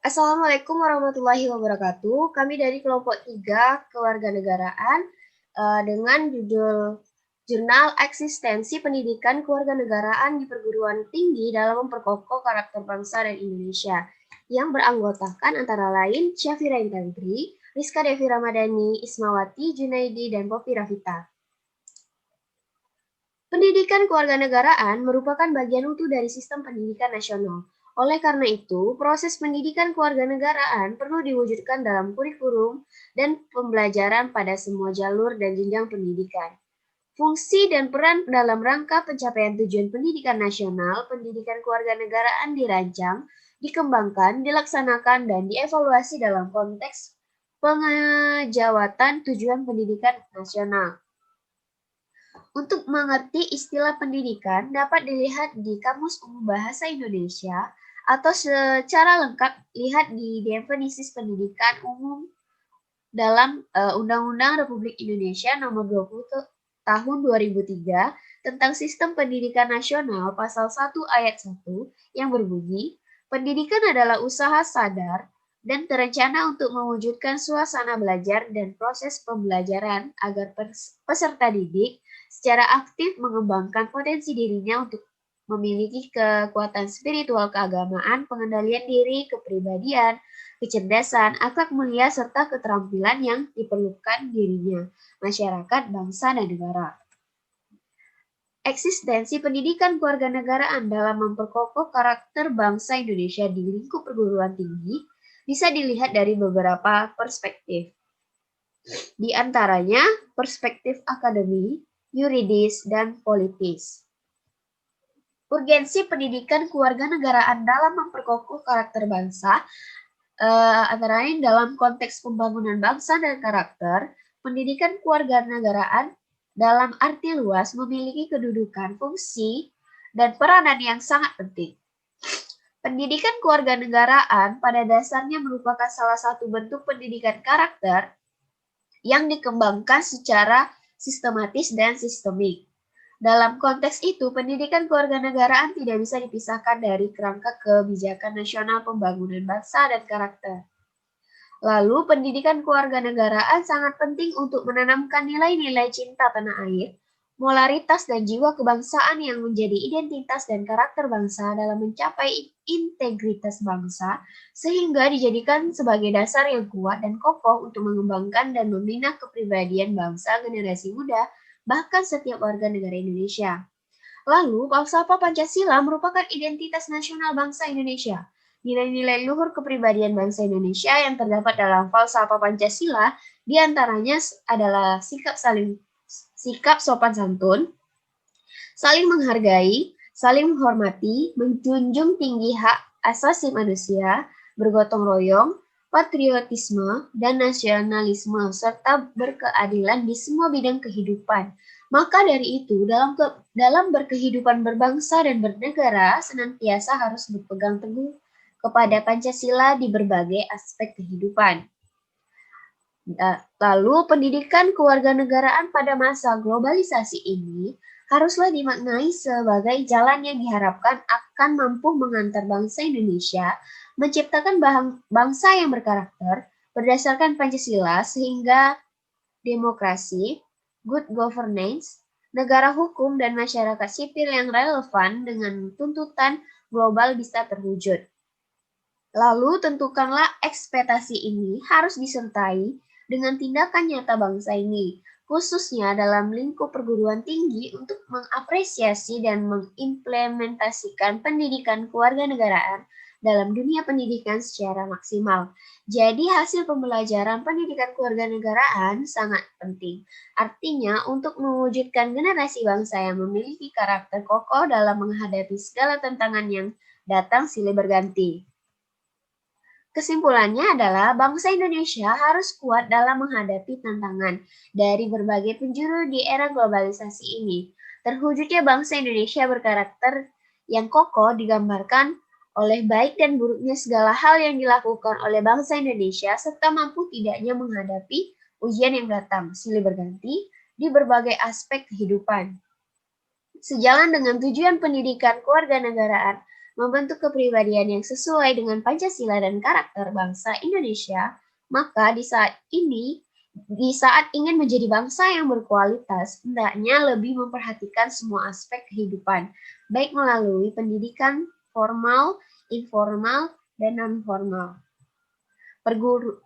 Assalamualaikum warahmatullahi wabarakatuh. Kami dari kelompok 3 Kewarganegaraan dengan judul Jurnal Eksistensi Pendidikan Kewarganegaraan di Perguruan Tinggi dalam Memperkokoh Karakter Bangsa dan Indonesia yang beranggotakan antara lain Syafira Intantri, Rizka Devi Ramadhani, Ismawati, Junaidi, dan Poppy Rafita. Pendidikan kewarganegaraan merupakan bagian utuh dari sistem pendidikan nasional. Oleh karena itu, proses pendidikan kewarganegaraan perlu diwujudkan dalam kurikulum dan pembelajaran pada semua jalur dan jenjang pendidikan. Fungsi dan peran dalam rangka pencapaian tujuan pendidikan nasional, pendidikan kewarganegaraan dirancang, dikembangkan, dilaksanakan, dan dievaluasi dalam konteks pengejawatan tujuan pendidikan nasional. Untuk mengerti istilah pendidikan dapat dilihat di Kamus Umum Bahasa Indonesia atau secara lengkap lihat di definisi pendidikan umum dalam Undang-Undang Republik Indonesia Nomor 20 Tahun 2003 tentang Sistem Pendidikan Nasional Pasal 1 Ayat 1 yang berbunyi, pendidikan adalah usaha sadar dan terencana untuk mewujudkan suasana belajar dan proses pembelajaran agar peserta didik secara aktif mengembangkan potensi dirinya untuk memiliki kekuatan spiritual keagamaan, pengendalian diri, kepribadian, kecerdasan, akhlak mulia, serta keterampilan yang diperlukan dirinya, masyarakat, bangsa, dan negara. Eksistensi pendidikan kewarganegaraan dalam memperkokoh karakter bangsa Indonesia di lingkup perguruan tinggi bisa dilihat dari beberapa perspektif. Di antaranya perspektif akademi, yuridis, dan politis. Urgensi pendidikan kewarganegaraan dalam memperkokoh karakter bangsa antara lain dalam konteks pembangunan bangsa dan karakter, pendidikan kewarganegaraan dalam arti luas memiliki kedudukan, fungsi, dan peranan yang sangat penting. Pendidikan kewarganegaraan pada dasarnya merupakan salah satu bentuk pendidikan karakter yang dikembangkan secara sistematis dan sistemik. Dalam konteks itu, pendidikan kewarganegaraan tidak bisa dipisahkan dari kerangka kebijakan nasional pembangunan bangsa dan karakter. Lalu, pendidikan kewarganegaraan sangat penting untuk menanamkan nilai-nilai cinta tanah air, molaritas dan jiwa kebangsaan yang menjadi identitas dan karakter bangsa dalam mencapai integritas bangsa, sehingga dijadikan sebagai dasar yang kuat dan kokoh untuk mengembangkan dan membina kepribadian bangsa generasi muda, bahkan setiap warga negara Indonesia. Lalu, falsafah Pancasila merupakan identitas nasional bangsa Indonesia. Nilai-nilai luhur kepribadian bangsa Indonesia yang terdapat dalam falsafah Pancasila diantaranya adalah sikap sopan santun, saling menghargai, saling menghormati, menjunjung tinggi hak asasi manusia, bergotong royong, patriotisme, dan nasionalisme, serta berkeadilan di semua bidang kehidupan. Maka dari itu, dalam berkehidupan berbangsa dan bernegara, senantiasa harus berpegang teguh kepada Pancasila di berbagai aspek kehidupan. Lalu, pendidikan kewarganegaraan pada masa globalisasi ini haruslah dimaknai sebagai jalan yang diharapkan akan mampu mengantar bangsa Indonesia menciptakan bangsa yang berkarakter berdasarkan Pancasila sehingga demokrasi, good governance, negara hukum, dan masyarakat sipil yang relevan dengan tuntutan global bisa terwujud. Lalu tentukanlah ekspektasi ini harus disertai dengan tindakan nyata bangsa ini, khususnya dalam lingkup perguruan tinggi untuk mengapresiasi dan mengimplementasikan pendidikan kewarganegaraan dalam dunia pendidikan secara maksimal. Jadi hasil pembelajaran pendidikan kewarganegaraan sangat penting. Artinya untuk mewujudkan generasi bangsa yang memiliki karakter kokoh dalam menghadapi segala tantangan yang datang silih berganti. Kesimpulannya adalah bangsa Indonesia harus kuat dalam menghadapi tantangan dari berbagai penjuru di era globalisasi ini. Terwujudnya bangsa Indonesia berkarakter yang kokoh digambarkan oleh baik dan buruknya segala hal yang dilakukan oleh bangsa Indonesia serta mampu tidaknya menghadapi ujian yang datang silih berganti di berbagai aspek kehidupan. Sejalan dengan tujuan pendidikan kewarganegaraan membentuk kepribadian yang sesuai dengan Pancasila dan karakter bangsa Indonesia, maka di saat ingin menjadi bangsa yang berkualitas, hendaknya lebih memperhatikan semua aspek kehidupan, baik melalui pendidikan formal, informal, dan non-formal.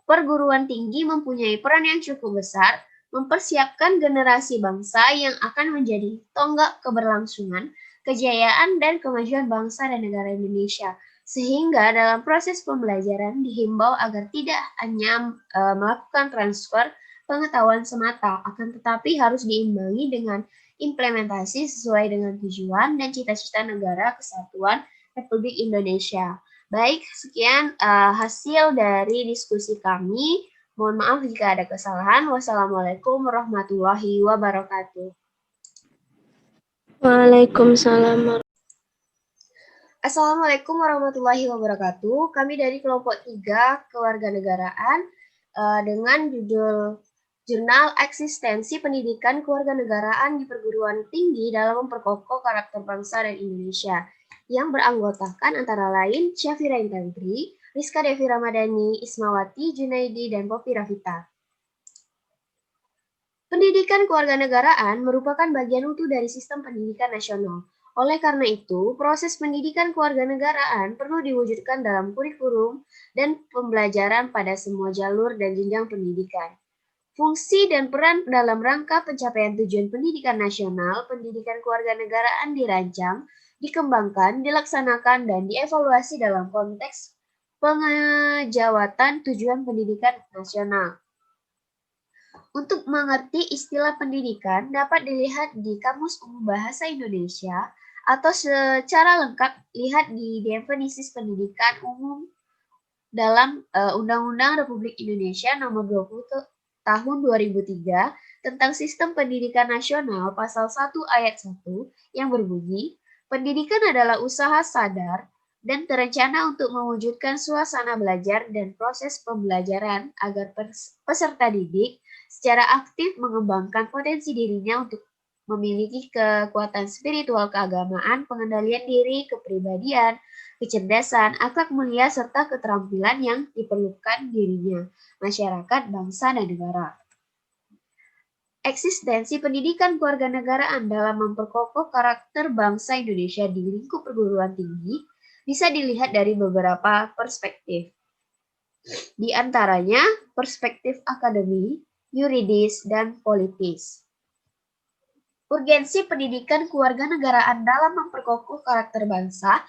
Perguruan tinggi mempunyai peran yang cukup besar mempersiapkan generasi bangsa yang akan menjadi tonggak keberlangsungan, kejayaan, dan kemajuan bangsa dan negara Indonesia. Sehingga dalam proses pembelajaran dihimbau agar tidak hanya melakukan transfer pengetahuan semata, akan tetapi harus diimbangi dengan implementasi sesuai dengan tujuan dan cita-cita negara kesatuan Republik Indonesia. Baik, sekian hasil dari diskusi kami. Mohon maaf jika ada kesalahan. Wassalamualaikum warahmatullahi wabarakatuh. Waalaikumsalam. Assalamualaikum warahmatullahi wabarakatuh. Kami dari kelompok 3 kewarganegaraan dengan judul Jurnal Eksistensi Pendidikan Kewarganegaraan di Perguruan Tinggi dalam Memperkokoh Karakter Bangsa dan Indonesia, yang beranggotakan antara lain Syafira Intantri, Rizka Devi Ramadhani, Ismawati, Junaidi, dan Poppy Rafita. Pendidikan kewarganegaraan merupakan bagian utuh dari sistem pendidikan nasional. Oleh karena itu, proses pendidikan kewarganegaraan perlu diwujudkan dalam kurikulum dan pembelajaran pada semua jalur dan jenjang pendidikan. Fungsi dan peran dalam rangka pencapaian tujuan pendidikan nasional, pendidikan kewarganegaraan dirancang, dikembangkan, dilaksanakan, dan dievaluasi dalam konteks pengejawatan tujuan pendidikan nasional. Untuk mengerti istilah pendidikan dapat dilihat di Kamus Umum Bahasa Indonesia atau secara lengkap lihat di definisi pendidikan umum dalam Undang-Undang Republik Indonesia Nomor 20 Tahun 2003 tentang Sistem Pendidikan Nasional Pasal 1 Ayat 1 yang berbunyi, pendidikan adalah usaha sadar dan terencana untuk mewujudkan suasana belajar dan proses pembelajaran agar peserta didik secara aktif mengembangkan potensi dirinya untuk memiliki kekuatan spiritual keagamaan, pengendalian diri, kepribadian, kecerdasan, akhlak mulia, serta keterampilan yang diperlukan dirinya, masyarakat, bangsa, dan negara. Eksistensi pendidikan kewarganegaraan dalam memperkokoh karakter bangsa Indonesia di lingkup perguruan tinggi bisa dilihat dari beberapa perspektif. Di antaranya, perspektif akademi, yuridis, dan politis. Urgensi pendidikan kewarganegaraan dalam memperkokoh karakter bangsa,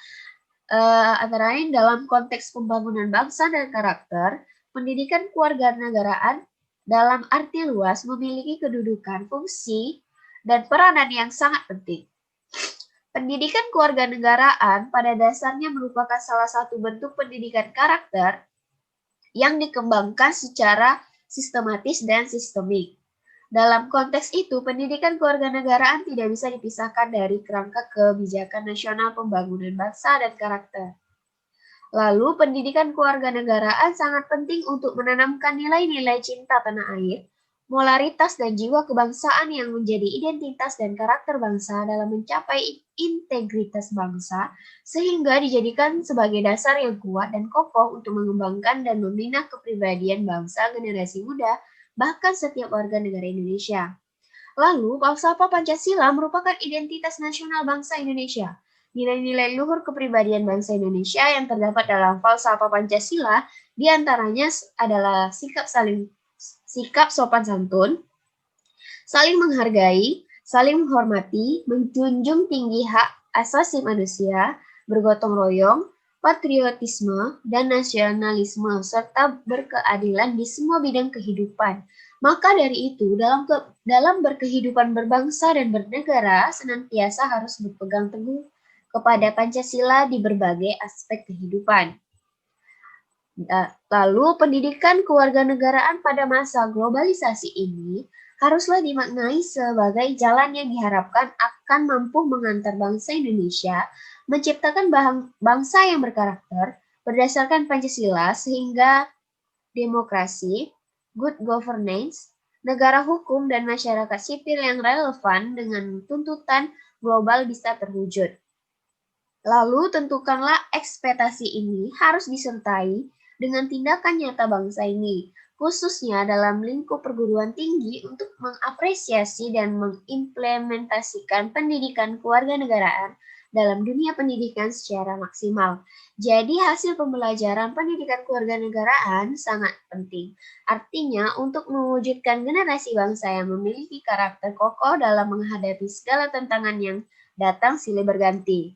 antara lain dalam konteks pembangunan bangsa dan karakter, pendidikan kewarganegaraan dalam arti luas memiliki kedudukan, fungsi, dan peranan yang sangat penting. Pendidikan kewarganegaraan pada dasarnya merupakan salah satu bentuk pendidikan karakter yang dikembangkan secara sistematis dan sistemik. Dalam konteks itu, pendidikan kewarganegaraan tidak bisa dipisahkan dari kerangka kebijakan nasional pembangunan bangsa dan karakter. Lalu, pendidikan kewarganegaraan sangat penting untuk menanamkan nilai-nilai cinta tanah air, molaritas dan jiwa kebangsaan yang menjadi identitas dan karakter bangsa dalam mencapai integritas bangsa, sehingga dijadikan sebagai dasar yang kuat dan kokoh untuk mengembangkan dan membina kepribadian bangsa generasi muda, bahkan setiap warga negara Indonesia. Lalu, falsafah Pancasila merupakan identitas nasional bangsa Indonesia. Nilai-nilai luhur kepribadian bangsa Indonesia yang terdapat dalam falsafah Pancasila diantaranya adalah sikap sopan santun, saling menghargai, saling menghormati, menjunjung tinggi hak asasi manusia, bergotong royong, patriotisme, dan nasionalisme, serta berkeadilan di semua bidang kehidupan. Maka dari itu, dalam berkehidupan berbangsa dan bernegara, senantiasa harus berpegang teguh kepada Pancasila di berbagai aspek kehidupan. Lalu, pendidikan kewarganegaraan pada masa globalisasi ini haruslah dimaknai sebagai jalan yang diharapkan akan mampu mengantar bangsa Indonesia menciptakan bangsa yang berkarakter berdasarkan Pancasila sehingga demokrasi, good governance, negara hukum, dan masyarakat sipil yang relevan dengan tuntutan global bisa terwujud. Lalu tentukanlah ekspektasi ini harus disertai dengan tindakan nyata bangsa ini, khususnya dalam lingkup perguruan tinggi untuk mengapresiasi dan mengimplementasikan pendidikan kewarganegaraan dalam dunia pendidikan secara maksimal. Jadi hasil pembelajaran pendidikan kewarganegaraan sangat penting. Artinya untuk mewujudkan generasi bangsa yang memiliki karakter kokoh dalam menghadapi segala tantangan yang datang silih berganti.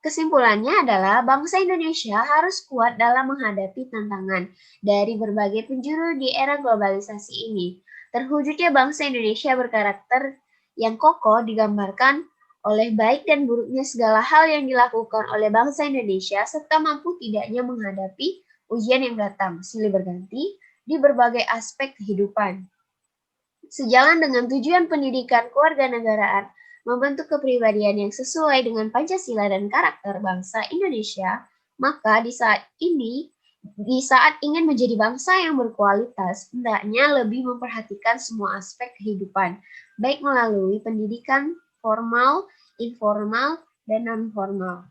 Kesimpulannya adalah bangsa Indonesia harus kuat dalam menghadapi tantangan dari berbagai penjuru di era globalisasi ini. Terwujudnya bangsa Indonesia berkarakter yang kokoh digambarkan oleh baik dan buruknya segala hal yang dilakukan oleh bangsa Indonesia serta mampu tidaknya menghadapi ujian yang datang silih berganti di berbagai aspek kehidupan. Sejalan dengan tujuan pendidikan kewarganegaraan, membentuk kepribadian yang sesuai dengan Pancasila dan karakter bangsa Indonesia, maka di saat ingin menjadi bangsa yang berkualitas, hendaknya lebih memperhatikan semua aspek kehidupan, baik melalui pendidikan formal, informal, dan non-formal.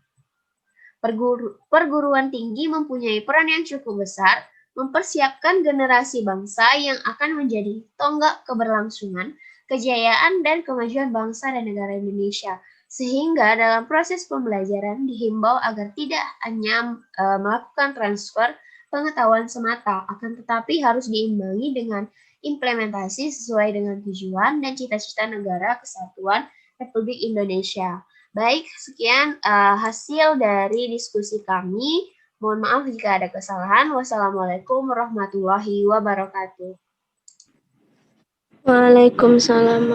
Perguruan tinggi mempunyai peran yang cukup besar mempersiapkan generasi bangsa yang akan menjadi tonggak keberlangsungan, kejayaan, dan kemajuan bangsa dan negara Indonesia. Sehingga dalam proses pembelajaran dihimbau agar tidak hanya melakukan transfer pengetahuan semata, akan tetapi harus diimbangi dengan implementasi sesuai dengan tujuan dan cita-cita negara kesatuan Republik Indonesia. Baik, sekian hasil dari diskusi kami. Mohon maaf jika ada kesalahan. Wassalamualaikum warahmatullahi wabarakatuh. Waalaikumsalam.